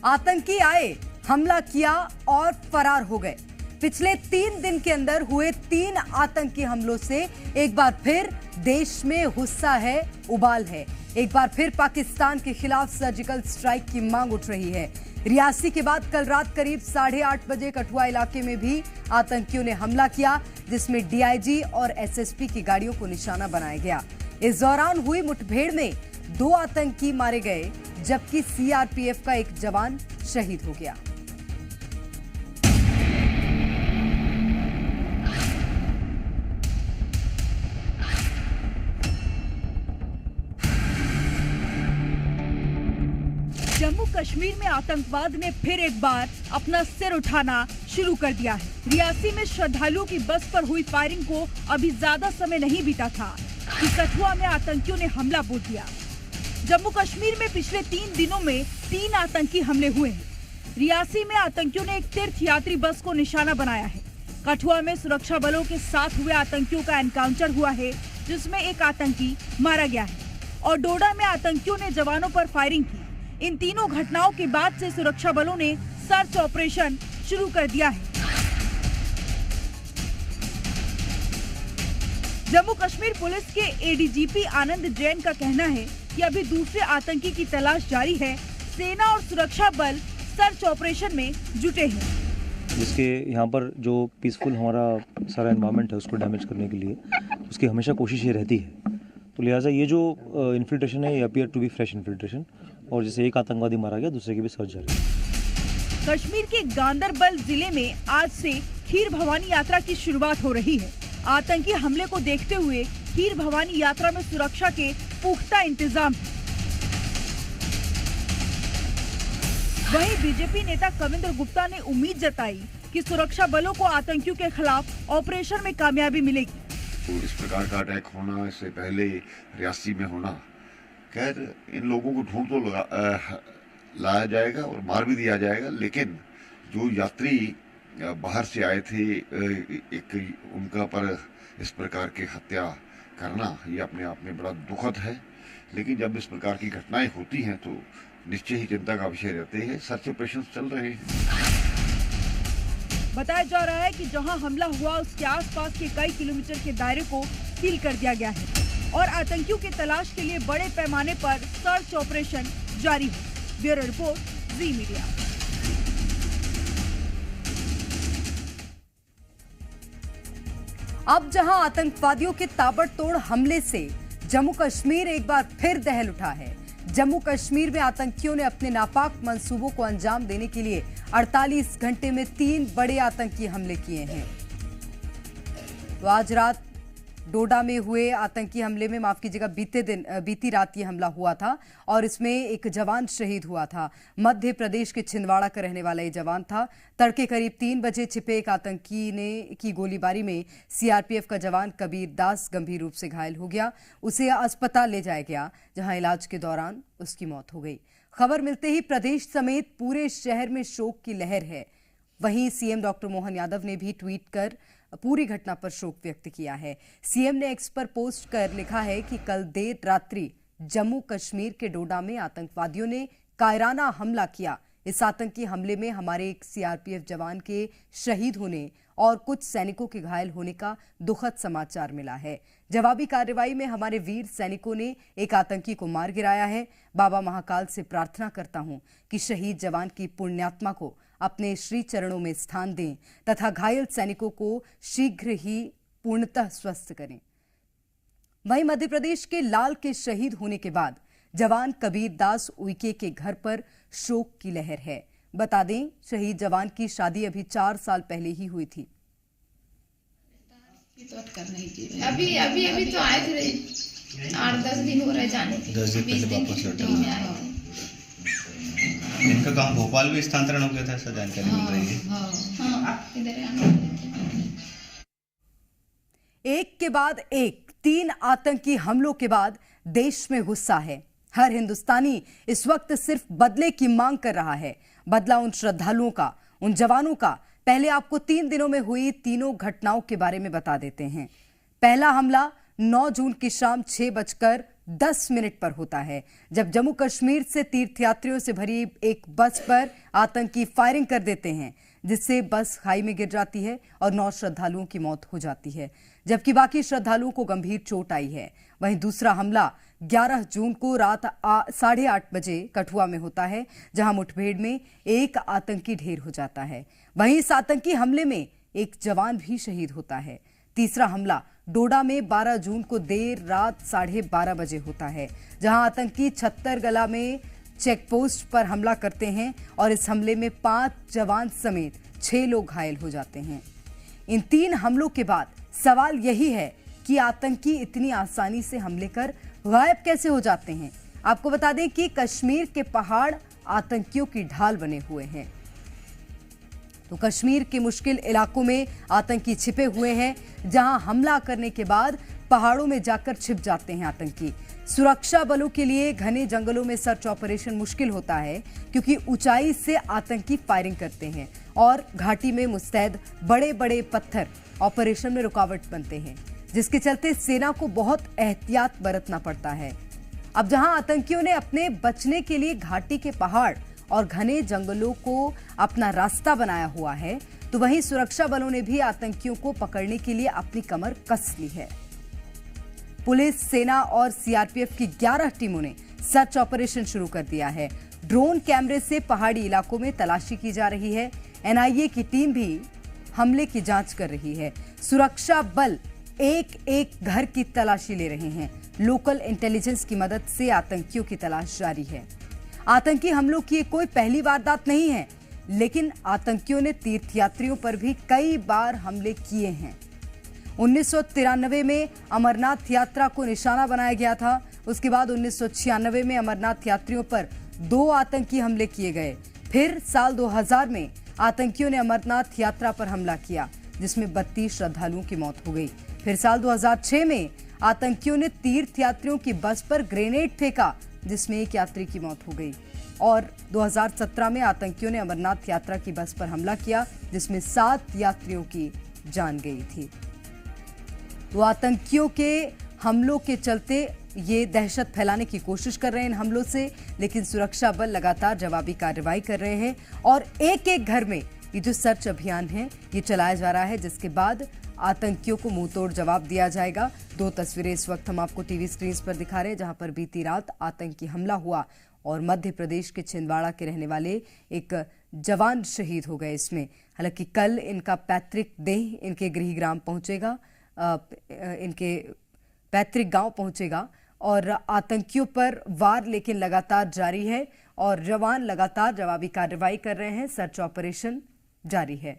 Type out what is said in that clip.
आतंकी आए, हमला किया और फरार हो गए। पिछले 3 दिन के अंदर हुए 3 आतंकी हमलों से एक बार फिर देश में गुस्सा है, उबाल है। एक बार फिर पाकिस्तान के खिलाफ सर्जिकल स्ट्राइक की मांग उठ रही है। रियासी के बाद कल रात करीब 8:30 बजे कठुआ इलाके में भी आतंकियों ने हमला किया, जिसमें डीआईजी और एसएसपी की गाड़ियों को निशाना बनाया गया। इस दौरान हुई मुठभेड़ में 2 आतंकी मारे गए, जबकि सीआरपीएफ का एक जवान शहीद हो गया। जम्मू कश्मीर में आतंकवाद ने फिर एक बार अपना सिर उठाना शुरू कर दिया है। रियासी में श्रद्धालुओं की बस पर हुई फायरिंग को अभी ज्यादा समय नहीं बीता था कि कठुआ में आतंकियों ने हमला बोल दिया। जम्मू कश्मीर में पिछले 3 दिनों में 3 आतंकी हमले हुए हैं। रियासी में आतंकियों ने एक तीर्थ यात्री बस को निशाना बनाया है। कठुआ में सुरक्षा बलों के साथ हुए आतंकियों का एनकाउंटर हुआ है, जिसमें एक आतंकी मारा गया है और डोडा में आतंकियों ने जवानों पर फायरिंग की। इन तीनों घटनाओं के बाद से सुरक्षा बलों ने सर्च ऑपरेशन शुरू कर दिया है। जम्मू कश्मीर पुलिस के एडीजीपी आनंद जैन का कहना है कि अभी दूसरे आतंकी की तलाश जारी है। सेना और सुरक्षा बल सर्च ऑपरेशन में जुटे हैं। जिसके यहाँ पर जो पीसफुल हमारा सारा एनवायरनमेंट है उसको डैमेज करने के लिए उसकी हमेशा कोशिश ये रहती है। तो लिहाजा ये जो इन्फिल्ट्रेशन है ये appear to be fresh infiltration, और जैसे एक आतंकवादी मारा गया, दूसरे की भी सर्च जारी है। कश्मीर के गांदरबल जिले में आज से खीर भवानी यात्रा की शुरुआत हो रही है। आतंकी हमले को देखते हुए खीर भवानी यात्रा में सुरक्षा के पुख्ता इंतजाम हैं। वहीं बीजेपी नेता कविंद्र गुप्ता ने उम्मीद जताई कि सुरक्षा बलों को आतंकियों के खिलाफ ऑपरेशन में कामयाबी मिलेगी। तो इस प्रकार का अटैक होना, इससे पहले रियासी में होना, खैर इन लोगों को ढूंढ तो लाया जाएगा और मार भी दिया जाएगा, लेकिन जो यात्री बाहर से आए थे एक उनका पर इस प्रकार की हत्या करना ये अपने आप में बड़ा दुखद है। लेकिन जब इस प्रकार की घटनाएं होती हैं तो निश्चय ही चिंता का विषय रहते हैं। सर्च ऑपरेशन चल रहे हैं। बताया जा रहा है कि जहां हमला हुआ उसके आसपास के कई किलोमीटर के दायरे को सील कर दिया गया है और आतंकियों की तलाश के लिए बड़े पैमाने पर सर्च ऑपरेशन जारी है। ब्यूरो रिपोर्ट, जी मीडिया। अब जहां आतंकवादियों के ताबड़तोड़ हमले से जम्मू कश्मीर एक बार फिर दहल उठा है। जम्मू कश्मीर में आतंकियों ने अपने नापाक मंसूबों को अंजाम देने के लिए 48 घंटे में 3 बड़े आतंकी हमले किए हैं। तो आज रात डोडा में हुए आतंकी हमले में, माफ कीजिएगा, बीती रात ये हमला हुआ था और इसमें एक जवान शहीद हुआ था। मध्य प्रदेश के छिंदवाड़ा का रहने वाला ये जवान था। तड़के करीब 3 बजे छिपे एक आतंकी ने की गोलीबारी में सीआरपीएफ का जवान कबीर दास गंभीर रूप से घायल हो गया। उसे अस्पताल ले जाया गया, जहां इलाज के दौरान उसकी मौत हो गई। खबर मिलते ही प्रदेश समेत पूरे शहर में शोक की लहर है। वहीं सीएम डॉक्टर मोहन यादव ने भी ट्वीट कर पूरी घटना पर शोक व्यक्त किया है। सीएम ने एक्स पर पोस्ट कर लिखा है कि कल देर रात्रि जम्मू कश्मीर के डोडा में आतंकवादियों ने कायराना हमला किया। इस आतंकी हमले में हमारे एक सीआरपीएफ जवान के शहीद होने और कुछ सैनिकों के घायल होने का दुखद समाचार मिला है। जवाबी कार्रवाई में हमारे वीर सैनिकों ने एक आतंकी को मार गिराया है। बाबा महाकाल से प्रार्थना करता हूं कि शहीद जवान की पुण्यात्मा को अपने श्री चरणों में स्थान दें तथा घायल सैनिकों को शीघ्र ही पूर्णतः स्वस्थ करें। वहीं मध्य प्रदेश के लाल के शहीद होने के बाद जवान कबीर दास उइके के घर पर शोक की लहर है। बता दें, शहीद जवान की शादी अभी 4 साल पहले ही हुई थी। अभी तो आए थे, 8-10 दिन हो रहे जाने के, 10 दिन पहले वापस लौटे। इनका गांव भोपाल में स्थानांतरण हो गया था, ऐसा जानकारी मिल रही है। एक के बाद एक 3 आतंकी हमलों के बाद देश में गुस्सा है। हर हिंदुस्तानी इस वक्त सिर्फ बदले की मांग कर रहा है। बदला उन श्रद्धालुओं का, उन जवानों का। पहले आपको 3 दिनों में हुई तीनों घटनाओं के बारे में बता देते हैं। पहला हमला 9 जून की शाम 6:02 10 मिनट पर होता है, जब जम्मू कश्मीर से तीर्थयात्रियों से भरी एक बस पर आतंकी फायरिंग कर देते हैं, जिससे बस खाई में गिर जाती है और 9 श्रद्धालुओं की मौत हो जाती है, जबकि बाकी श्रद्धालुओं को गंभीर चोट आई है। वहीं दूसरा हमला 11 जून को रात 8:30 बजे कठुआ में होता है, जहां मुठभेड़ में एक आतंकी ढेर हो जाता है। वहीं इस आतंकी हमले में एक जवान भी शहीद होता है। तीसरा हमला डोडा में 12 जून को देर रात 12:30 बजे होता है, जहां आतंकी छत्तरगला में चेकपोस्ट पर हमला करते हैं और इस हमले में 5 जवान समेत 6 लोग घायल हो जाते हैं। इन 3 हमलों के बाद सवाल यही है कि आतंकी इतनी आसानी से हमले कर गायब कैसे हो जाते हैं। आपको बता दें कि कश्मीर के पहाड़ आतंकियों की ढाल बने हुए हैं। तो कश्मीर के मुश्किल इलाकों में आतंकी छिपे हुए हैं, जहां हमला करने के बाद पहाड़ों में जाकर छिप जाते हैं आतंकी। सुरक्षा बलों के लिए घने जंगलों में सर्च ऑपरेशन मुश्किल होता है, क्योंकि ऊंचाई से आतंकी फायरिंग करते हैं और घाटी में मुस्तैद बड़े बड़े पत्थर ऑपरेशन में रुकावट बनते हैं, जिसके चलते सेना को बहुत एहतियात बरतना पड़ता है। अब जहां आतंकियों ने अपने बचने के लिए घाटी के पहाड़ और घने जंगलों को अपना रास्ता बनाया हुआ है, तो वहीं सुरक्षा बलों ने भी आतंकियों को पकड़ने के लिए अपनी कमर कस ली है। पुलिस, सेना और सीआरपीएफ की 11 टीमों ने सर्च ऑपरेशन शुरू कर दिया है। ड्रोन कैमरे से पहाड़ी इलाकों में तलाशी की जा रही है। एनआईए की टीम भी हमले की जांच कर रही है। सुरक्षा बल एक एक घर की तलाशी ले रहे हैं। लोकल इंटेलिजेंस की मदद से आतंकियों की तलाश जारी है। आतंकी हमलों की कोई पहली वारदात नहीं है, लेकिन आतंकियों ने तीर्थयात्रियों पर भी कई बार हमले किए हैं। 1993 में अमरनाथ यात्रा को निशाना बनाया गया था। उसके बाद 1996 में अमरनाथ यात्रियों पर 2 आतंकी हमले किए गए। फिर साल 2000 में आतंकियों ने अमरनाथ यात्रा पर हमला किया, जिसमें 32 श्रद्धालुओं की मौत हो गई। फिर साल 2006 में आतंकियों ने तीर्थयात्रियों की बस पर ग्रेनेड फेंका, जिसमें एक यात्री की मौत हो गई। और 2017 में आतंकियों ने अमरनाथ यात्रा की बस पर हमला किया, जिसमें 7 यात्रियों की जान गई थी। तो आतंकियों के हमलों के चलते ये दहशत फैलाने की कोशिश कर रहे हैं इन हमलों से, लेकिन सुरक्षा बल लगातार जवाबी कार्रवाई कर रहे हैं और एक एक घर में ये जो सर्च अभियान है ये चलाया जा रहा है, जिसके बाद आतंकियों को मुंहतोड़ जवाब दिया जाएगा। 2 तस्वीरें इस वक्त हम आपको टीवी स्क्रीन पर दिखा रहे हैं, जहां पर बीती रात आतंकी हमला हुआ और मध्य प्रदेश के छिंदवाड़ा के रहने वाले एक जवान शहीद हो गए इसमें। हालांकि कल इनका पैतृक देह इनके गृहग्राम पहुंचेगा, इनके पैतृक गांव पहुंचेगा और आतंकियों पर वार लेकिन लगातार जारी है और जवान लगातार जवाबी कार्रवाई कर रहे हैं। सर्च ऑपरेशन जारी है।